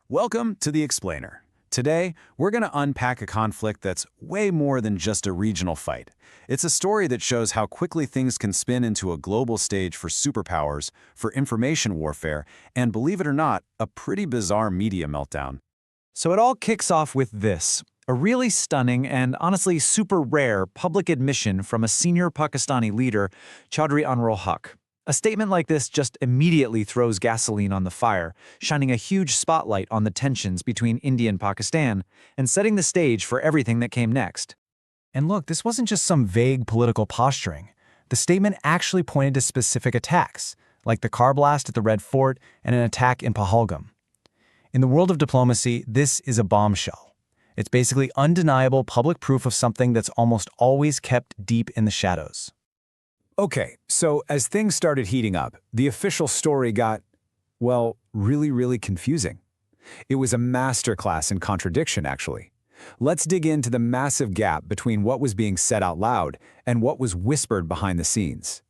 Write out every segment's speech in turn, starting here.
Welcome to The Explainer. Today, we're going to unpack a conflict that's way more than just a regional fight. It's a story that shows how quickly things can spin into a global stage for superpowers, for information warfare, and believe it or not, a pretty bizarre media meltdown. So it all kicks off with this, a really stunning and honestly super rare public admission from a senior Pakistani leader, Chaudhry Anwarul Haq. A statement like this just immediately throws gasoline on the fire, shining a huge spotlight on the tensions between India and Pakistan, and setting the stage for everything that came next. And look, this wasn't just some vague political posturing. The statement actually pointed to specific attacks, like the car blast at the Red Fort and an attack in Pahalgam. In the world of diplomacy, this is a bombshell. It's basically undeniable public proof of something that's almost always kept deep in the shadows. Okay, so as things started heating up, the official story got, well, really confusing. It was a masterclass in contradiction, actually. Let's dig into the massive gap between what was being said out loud and what was whispered behind the scenes.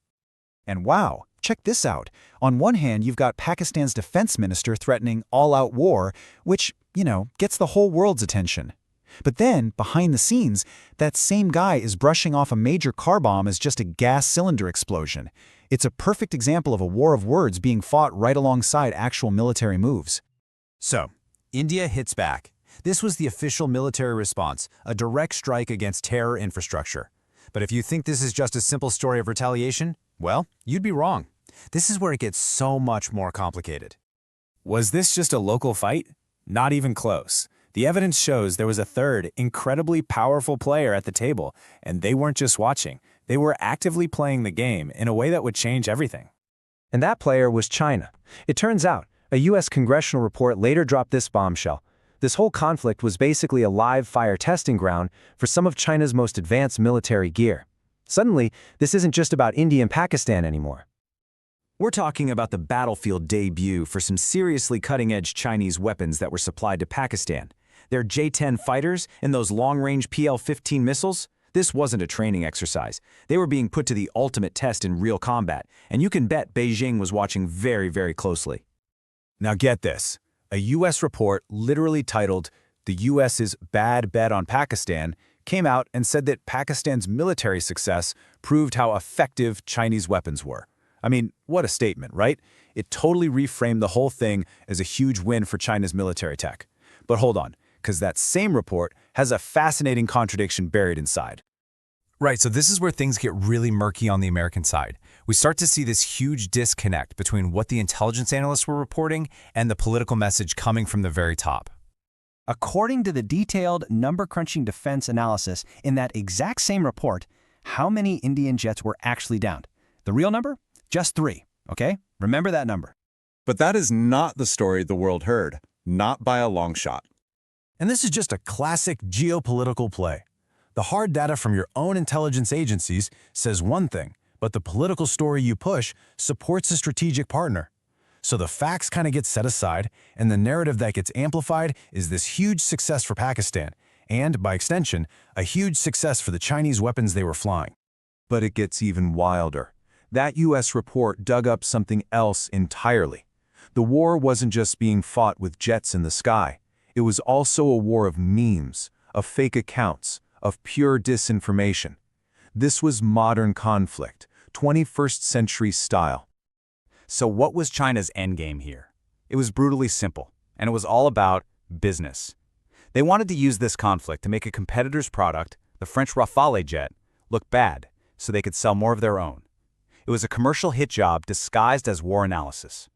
And wow, check this out. On one hand, you've got Pakistan's defense minister threatening all-out war, which, gets the whole world's attention. But then, behind the scenes, that same guy is brushing off a major car bomb as just a gas cylinder explosion. It's a perfect example of a war of words being fought right alongside actual military moves. So, India hits back. This was the official military response, a direct strike against terror infrastructure. But if you think this is just a simple story of retaliation, well, you'd be wrong. This is where it gets so much more complicated. Was this just a local fight? Not even close. The evidence shows there was a third, incredibly powerful player at the table, and they weren't just watching. They were actively playing the game in a way that would change everything. And that player was China. It turns out, a US Congressional report later dropped this bombshell. This whole conflict was basically a live fire testing ground for some of China's most advanced military gear. Suddenly, this isn't just about India and Pakistan anymore. We're talking about the battlefield debut for some seriously cutting-edge Chinese weapons that were supplied to Pakistan. Their J-10 fighters and those long-range PL-15 missiles, this wasn't a training exercise. They were being put to the ultimate test in real combat, and you can bet Beijing was watching very closely. Now get this. A U.S. report literally titled, "The U.S.'s Bad Bet on Pakistan," came out and said that Pakistan's military success proved how effective Chinese weapons were. I mean, what a statement, right? It totally reframed the whole thing as a huge win for China's military tech. But hold on, because that same report has a fascinating contradiction buried inside. Right, so this is where things get really murky on the American side. We start to see this huge disconnect between what the intelligence analysts were reporting and the political message coming from the very top. According to the detailed number-crunching defense analysis in that exact same report, how many Indian jets were actually downed? The real number? Just 3, okay? Remember that number. But that is not the story the world heard, not by a long shot. And this is just a classic geopolitical play. The hard data from your own intelligence agencies says one thing, but the political story you push supports a strategic partner. So the facts kind of get set aside, and the narrative that gets amplified is this huge success for Pakistan, and, by extension, a huge success for the Chinese weapons they were flying. But it gets even wilder. That U.S. report dug up something else entirely. The war wasn't just being fought with jets in the sky. It was also a war of memes, of fake accounts, of pure disinformation. This was modern conflict, 21st century style. So what was China's endgame here? It was brutally simple, and it was all about business. They wanted to use this conflict to make a competitor's product, the French Rafale jet, look bad so they could sell more of their own. It was a commercial hit job disguised as war analysis.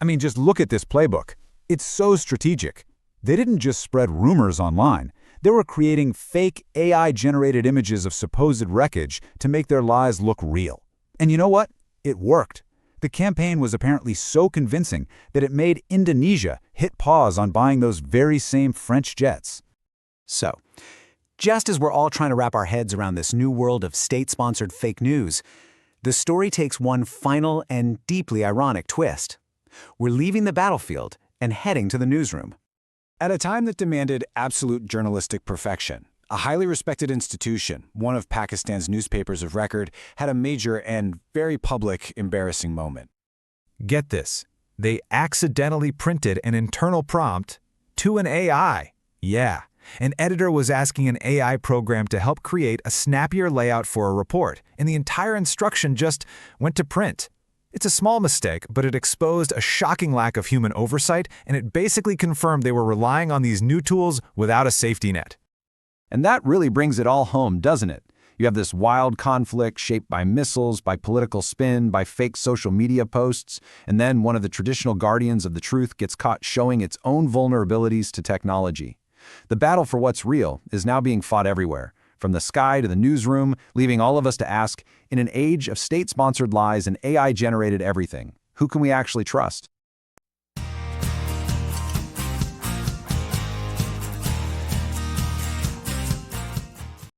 I mean, just look at this playbook. It's so strategic. They didn't just spread rumors online. They were creating fake AI-generated images of supposed wreckage to make their lies look real. And you know what? It worked. The campaign was apparently so convincing that it made Indonesia hit pause on buying those very same French jets. So, just as we're all trying to wrap our heads around this new world of state-sponsored fake news, the story takes one final and deeply ironic twist. We're leaving the battlefield and heading to the newsroom. At a time that demanded absolute journalistic perfection, a highly respected institution, one of Pakistan's newspapers of record, had a major and very public embarrassing moment. Get this. They accidentally printed an internal prompt to an AI. Yeah, an editor was asking an AI program to help create a snappier layout for a report, and the entire instruction just went to print. It's a small mistake, but it exposed a shocking lack of human oversight, and it basically confirmed they were relying on these new tools without a safety net. And that really brings it all home, doesn't it? You have this wild conflict shaped by missiles, by political spin, by fake social media posts, and then one of the traditional guardians of the truth gets caught showing its own vulnerabilities to technology. The battle for what's real is now being fought everywhere, from the sky to the newsroom, leaving all of us to ask, in an age of state-sponsored lies and AI-generated everything, who can we actually trust?